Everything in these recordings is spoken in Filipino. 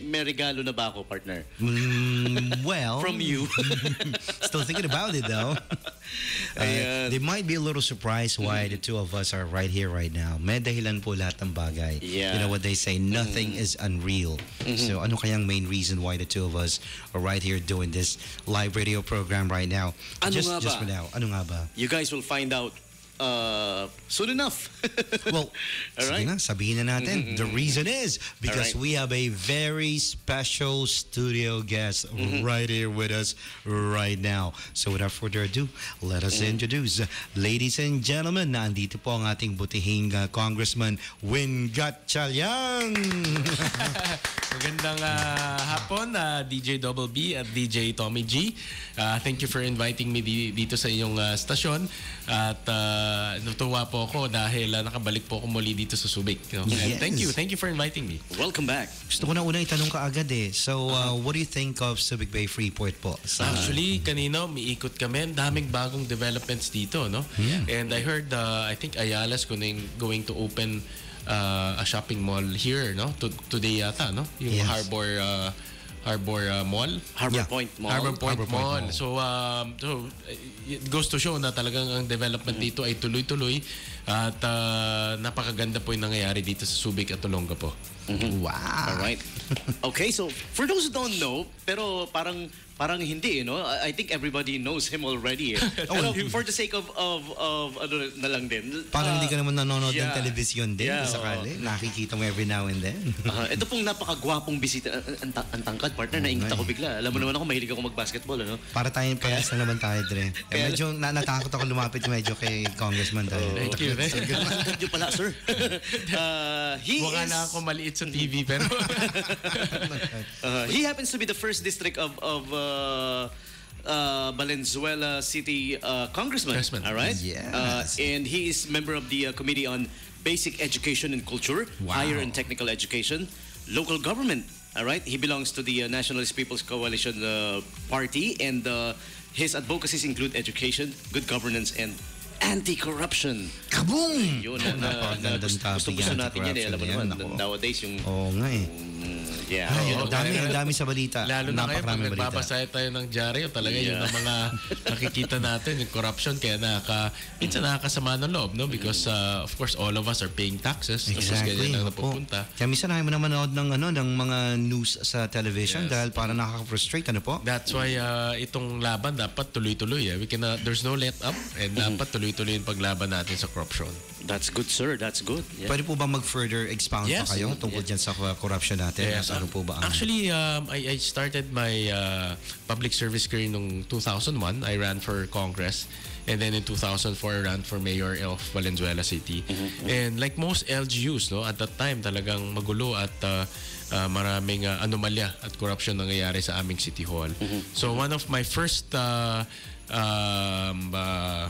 May regalo na ba ako, partner? Well, From you. still thinking about it though. They might be a little surprised why the two of us are right here right now. May dahilan po lahat ng bagay. Yeah. You know what they say, nothing is unreal. So ano kayang main reason why the two of us are right here doing this live radio program right now? Ano just nga ba? for now. Ano nga ba? You guys will find out soon enough. Well, sige na, sabihin na natin. The reason is because we have a very special studio guest right here with us right now. So without further ado, let us introduce, ladies and gentlemen, nandito po ang ating butihing Congressman Win Gatchalian. Magandang hapon, DJ Double B at DJ Tommy G. Thank you for inviting me dito sa iyong stasyon. At natuwa po ako dahil nakabalik po ako muli dito sa Subic. And Yes. thank you for inviting me. Welcome back. Gusto ko na unang itanong ka agad eh. So, what do you think of Subic Bay Freeport po? Actually, kanina umiikot kami. Ang daming bagong developments dito, no? Yeah. And I heard, I think Ayala's going to open a shopping mall here, no? Today yata, no? Yung Yes. Harbor Mall. Harbor Yeah. Point Mall. Harbor Point Mall. Mall. So it goes to show na talagang ang development dito ay tuloy-tuloy at napakaganda po yung nangyayari dito sa Subic at Olongapo. Wow. Alright. Okay, so for those who don't know, pero parang hindi, no? I think everybody knows him already. Pero for the sake of ano na lang din. Parang hindi ka naman nanonood ng yeah. television din. Yeah, Sakali. Nakikita mo every now and then. Ito pong napakagwapong bisita. Ang tangkad, partner. Naingit ako bigla. Alam mo naman ako, mahilig ako mag-basketball, ano? Para tayong parehas na naman tayo, Dre. Medyo natakot ako lumapit medyo kay Congressman dahil. Thank you. Thank you pala, sir. Mukha na ako maliit sa TV pero He happens to be the first district of Valenzuela City Congressman. All right. Yes. And he is member of the Committee on Basic Education and Culture, Wow. Higher and Technical Education, Local Government. All right. He belongs to the Nationalist People's Coalition Party, and his advocacies include education, good governance, and anti-corruption. Kaboom! Yun Napakagandang topic gusto yan, natin yan eh. Alam mo naman, anti-corruption yan, ako. nowadays yung Oo nga eh. yeah. Ay, yun ang dami sa balita. lalo na kayo pag Napakaraming balita. nagbabasa tayo ng dyaryo, talaga yun ang mga nakikita natin, yung corruption, kaya minsan nakakasama ng loob, no? Because of course all of us are paying taxes. Tapos Exactly. ganyan ang Opo. napupunta. Kaya minsan ayaw mo naman manood ng mga news sa television dahil parang nakaka-frustrate. Ano po? That's why itong laban dapat tuloy-tuloy. There's no let up and dapat tuloy-tuloy yung paglaban natin sa corruption. That's good, sir. That's good. Yeah. Pwede po ba mag-further expound Yes. pa kayo tungkol dyan sa corruption natin? Yes. Ano po ba ang... Actually, I started my public service career noong 2001. I ran for Congress. And then in 2004, I ran for mayor of Valenzuela City. And like most LGUs, no, at that time talagang magulo at maraming anomalya at corruption nangyayari sa aming City Hall. So one of my first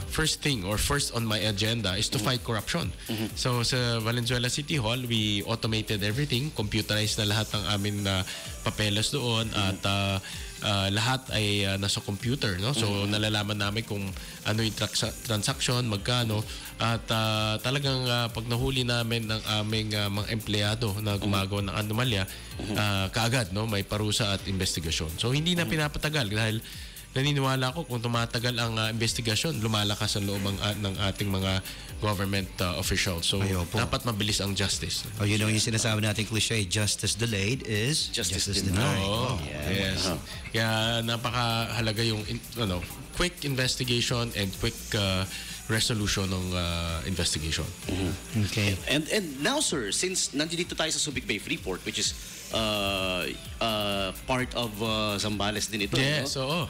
first on my agenda is to fight corruption. So sa Valenzuela City Hall, we automated everything, computerized na lahat ng amin na papeles doon at lahat ay nasa computer, no? So nalalaman namin kung ano yung transaction, magkano at talagang pag nahuli namin ng aming mga empleyado na gumagawa ng anomalya, kaagad, no, may parusa at investigasyon. So hindi na pinapatagal dahil naniniwala ko kung tumatagal ang investigasyon, lumalakas ang loob ng ating mga government officials. So, dapat mabilis ang justice. Oh, you know yung sinasabi natin cliche, justice delayed is Justice denied. Oh, yes. Kaya napakahalaga yung quick investigation and quick resolution ng investigation. Okay. And now, sir, since nandito tayo sa Subic Bay Freeport, which is part of Zambales din ito. Yes, no?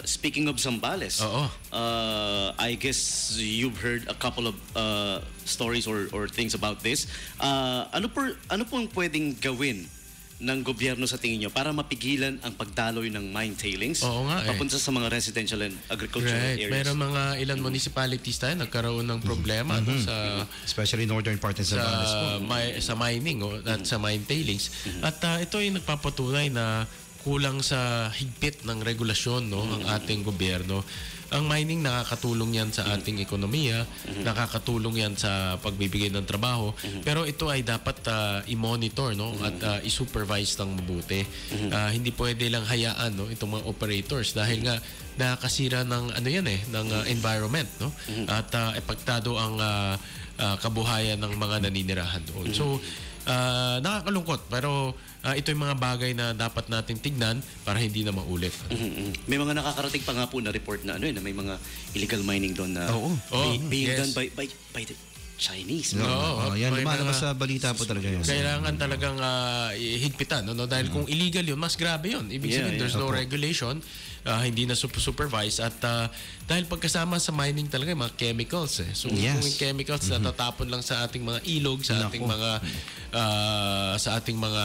Speaking of Zambales, I guess you've heard a couple of stories or things about this. Ano pong pwedeng gawin ng gobyerno sa tingin nyo para mapigilan ang pagdaloy ng mine tailings papunta sa mga residential and agricultural areas? Meron mga ilan municipalities tayo nagkaroon ng problema no, sa especially northern part ng Zambales po. Sa mining at sa mine tailings. At ito ay nagpapatunay na kulang sa higpit ng regulasyon, no, ang ating gobyerno. ang mining nakakatulong yan sa ating ekonomiya, nakakatulong yan sa pagbibigay ng trabaho, pero ito ay dapat i-monitor, no, at i-supervise ng mabuti. Hindi pwede lang hayaan, no, itong mga operators dahil nga nakakasira ng ng environment, no, at epektado ang kabuhayan ng mga naninirahan doon. So nakakalungkot, pero ito yung mga bagay na dapat nating tignan para hindi na maulit. May mga nakakarating pa nga po na report na na may mga illegal mining doon na being done by the Chinese. Yan, lumalabas sa balita po talaga yun. Kailangan talagang higpitan, no? Dahil kung illegal yun, mas grabe yun. Ibig sabihin, there's no regulation, hindi na supervise, at dahil pagkasama sa mining talaga yung mga chemicals. So kung yung chemicals na tatapon lang sa ating mga ilog, sa ating mga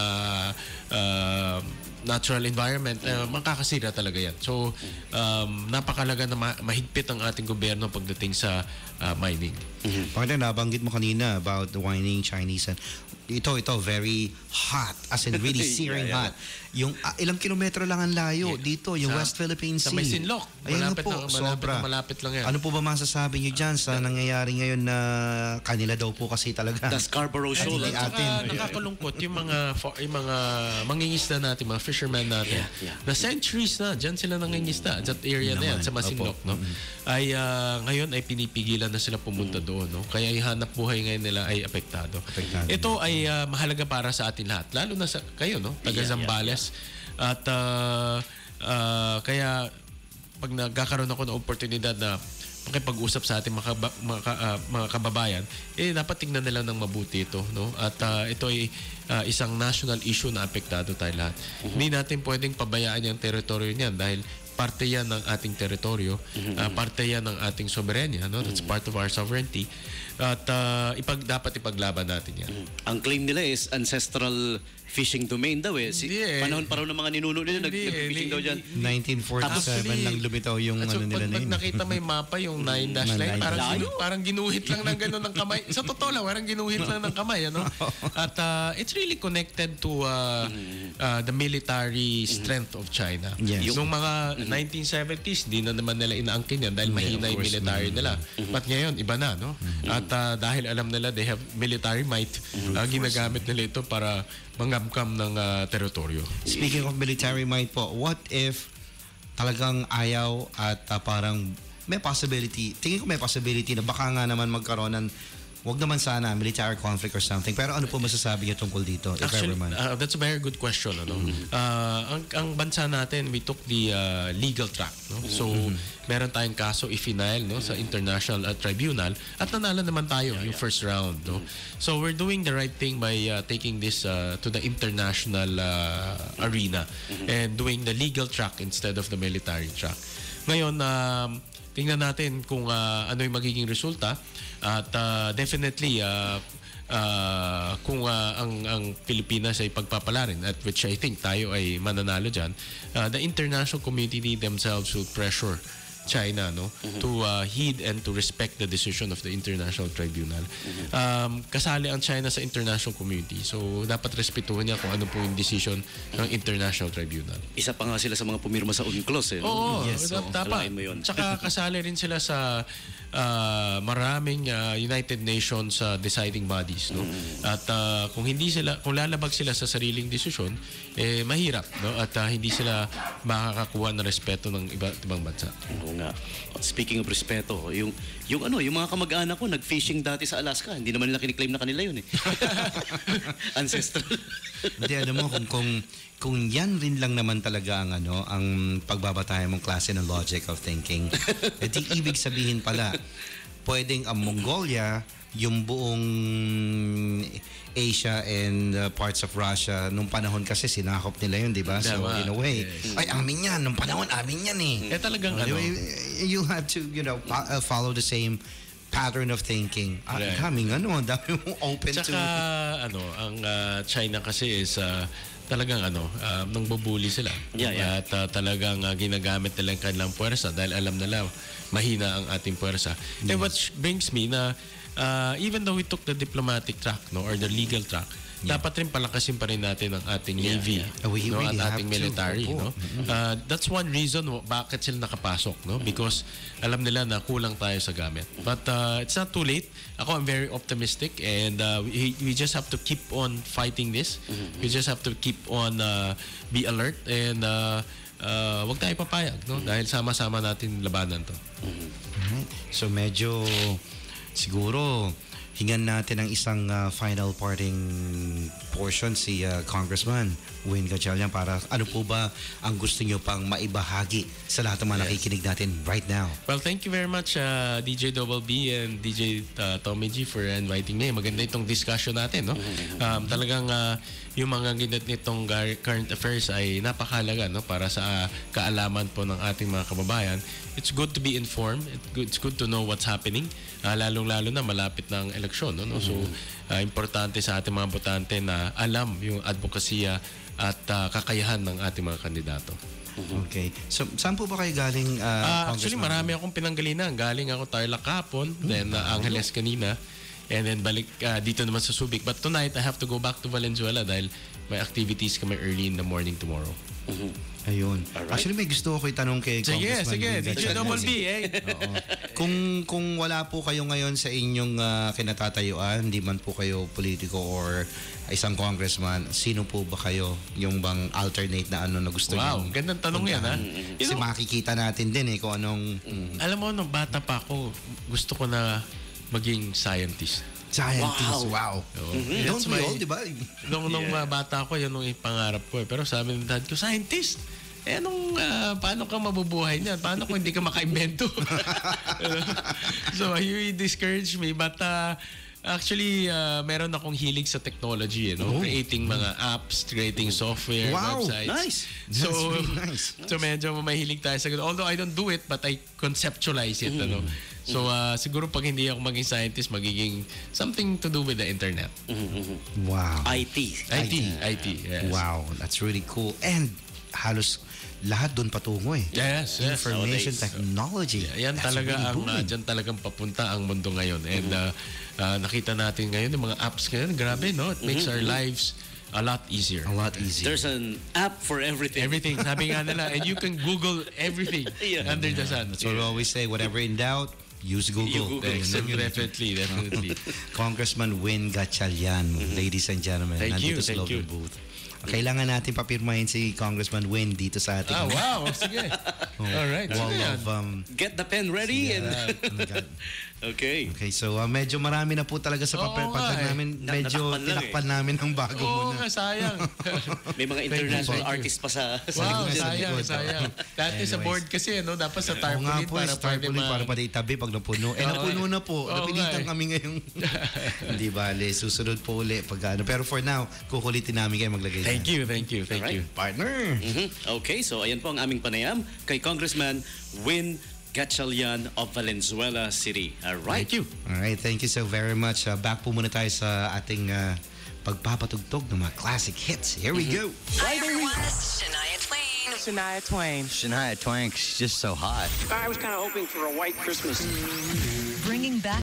natural environment, makakasira talaga yan. So, napakalaga na mahigpit ang ating gobyerno pagdating sa mining. Partner, nabanggit mo kanina about the mining Chinese. And ito, very hot. As in, really searing hot. Yung ilang kilometro lang ang layo dito, yung West Philippine Sea. Sa may Sinloc. Malapit lang yan. Ano po ba masasabi nyo dyan sa nangyayari ngayon na kanila daw po kasi talaga? The Scarborough Shoal. Nakakalungkot yung mga mangingisda natin, mga fishermen natin, na centuries na, dyan sila nangingisda, that area na yan, sa Masinloc, no? Ay ngayon ay pinipigilan na sila pumunta doon, no? Kaya yung hanap buhay ngayon nila ay apektado. Ito ay mahalaga para sa atin lahat, lalo na sa kayo, no, taga Zambales. At kaya pag nagkakaroon ako ng oportunidad na makipag-usap sa ating mga kababayan, dapat tingnan nila ng mabuti ito, no? At ito ay isang national issue na apektado tayo lahat. Hindi natin pwedeng pabayaan yung teritoryo niyan dahil parte yan ng ating teritoryo, parte yan ng ating soberanya, no? That's part of our sovereignty. At dapat ipaglaban natin yan. Ang claim nila is ancestral fishing domain daw Panahon pa raw ng mga ninuno nila nag-fishing daw dyan. 1947 lang lumitaw yung nila na yun. Pag nakita may mapa, yung 9-dash line, parang ginuhit lang ng gano'n ng kamay. Sa totoo lang, parang ginuhit lang ng kamay. Ano? At it's really connected to the military strength of China. Noong mga 1970s, di na naman nila inaangkin yan dahil mahina yung military nila. But ngayon, iba na. No? At dahil alam nila they have military might, ginagamit nila ito para mangamkam ng teritoryo. Speaking of military might po, what if talagang ayaw at parang may possibility, tingin ko may possibility na baka nga naman magkaroon ng, wag naman sana, military conflict or something. Pero ano po masasabi niyo tungkol dito? Actually, that's a very good question. Ano? Ang bansa natin, we took the legal track. No? So, meron tayong kaso i-final, no, sa International Tribunal at nanalo naman tayo yung first round. No? So, we're doing the right thing by taking this to the international arena and doing the legal track instead of the military track. Ngayon, tingnan natin kung ano yung magiging resulta at definitely kung ang Pilipinas ay pagpapalarin, at which I think tayo ay mananalo dyan, the international community themselves will pressure China, no, to heed and to respect the decision of the International Tribunal. Kasali ang China sa international community. So, dapat respetuhin niya kung ano po yung decision ng International Tribunal. Isa pa nga sila sa mga pumirma sa UNCLOS. Oo, dapat. Tsaka kasali rin sila sa maraming United Nations deciding bodies, no? At kung lalabag sila sa sariling desisyon, mahirap, no? At hindi sila makakakuha ng respeto ng iba't ibang bansa. Nga. Speaking of respeto, yung mga kamag-anak ko nag-fishing dati sa Alaska, hindi naman nila kiniklaim na kanila yun Ancestral. Hindi, alam mo kung yan rin lang naman talaga ang pagbabatayan mong klase ng logic of thinking. Edi ibig sabihin pala, pwedeng ang Mongolia, yung buong Asia and parts of Russia, nung panahon kasi sinakop nila yun, di ba? So, in a way, ay, amin yan. Nung panahon, amin yan talagang you have to, follow the same pattern of thinking. Kaming dami mong open to. Tsaka, ang China kasi is talagang nang bubuli sila. At talagang ginagamit nila ang kanilang puwersa dahil alam nila mahina ang ating puwersa. And which brings me na even though we took the diplomatic track, no, or the legal track, dapat rin palakasin pa rin natin ang ating Navy, We no, really at ating have to. military, Opo. no. That's one reason bakit sila nakapasok, no, because alam nila na kulang tayo sa gamit. But it's not too late. Ako, I'm very optimistic, and we just have to keep on fighting this. We just have to keep on be alert, and wag tayo papayag, no, dahil sama-sama natin labanan to. So medyo siguro hingan natin ang isang final parting portion si Congressman Win Gatchalian para ano po ba ang gusto nyo pang maibahagi sa lahat ng mga nakikinig natin right now. Well, thank you very much DJ Double B and DJ Tommy G for inviting me. Maganda itong discussion natin, no? Talagang yung mga nitong current affairs ay napakahalaga, no, para sa kaalaman po ng ating mga kababayan. It's good to be informed. It's good to know what's happening. Lalong-lalo na malapit ng eleksyon, no? So, importante sa ating mga botante na alam yung advokasya at kakayahan ng ating mga kandidato. Okay. So, saan po ba kayo galing, actually, marami akong pinanggalinan. Galing ako Tarlac kahapon, then Angeles kanina, and then balik dito naman sa Subic. But tonight, I have to go back to Valenzuela dahil may activities kami early in the morning tomorrow. Ayun. Actually, may gusto ko itanong kay Congressman Win DJ Double B, Oo. Kung wala po kayo ngayon sa inyong kinatatayuan, hindi man po kayo politiko or isang congressman, sino po ba kayo yung bang alternate na ano na gusto niyo? Wow, gandang tanong yan, ha? Kasi makikita natin din kung anong... Alam mo, nung bata pa ako, gusto ko na maging scientist. Scientist, wow. Don't we all, di ba? Nung bata ako, yun yung pangarap ko. Pero sabi ng dad ko, scientist? Paano ka mabubuhay niyan? Paano kung hindi ka maka-invento? So, he discouraged me. But actually, meron akong hilig sa technology, creating mga apps, creating software, websites. Nice. So, That's really nice. So, medyo mahilig tayo sa ganun. Although I don't do it, but I conceptualize it. So, siguro pag hindi ako maging scientist, magiging something to do with the internet. Wow. IT. Yes. Wow, that's really cool. And halos lahat doon patungo Yes. Information Nowadays, technology. Yan That's talaga really ang booming. dyan talagang papunta ang mundo ngayon. And nakita natin ngayon yung mga apps ngayon, grabe, no? It makes our lives a lot easier. A lot easier. There's an app for everything. Everything, sabi nga nila, and you can Google everything under the sun. So we always say, whatever in doubt, use Google. Definitely. Congressman Win Gatchalian, ladies and gentlemen, Thank nandito you, sa thank loob you. ng booth. Kailangan natin papirmahin si Congressman Win dito sa ating Wow, sige. All right. wall sige yan. of Get the pen ready. And oh my God. okay. Okay, so medyo marami na po talaga sa papel. Oo nga Pag namin, medyo natakpan lang tinakpan namin ng bago Oo muna. nga, sayang. May mga international Thank you. artists pa sa Wow, likod, sa likod. sayang. Dati sa Anyways. board kasi, dapat sa Oo nga tarpaulin po, para sa pwede tarpaulin para pwede itabi pag napuno. Napuno na po. Oo Napilitan nga kami ngayong... Hindi bale, susunod po uli. Pero for now, kukulitin namin kayo maglagay Thank dyan. you. Alright. Partner! Okay, so ayan po ang aming panayam kay Congressman Win Gatchalian of Valenzuela City. Alright. Thank you. Alright, thank you so very much. Back po muna tayo sa ating pagpapatugtog ng mga classic hits. Here we go! Hi everyone, this is Shania Twain. Shania Twain. Shania Twain, she's just so hot. I was kind of hoping for a white Christmas. Bringing back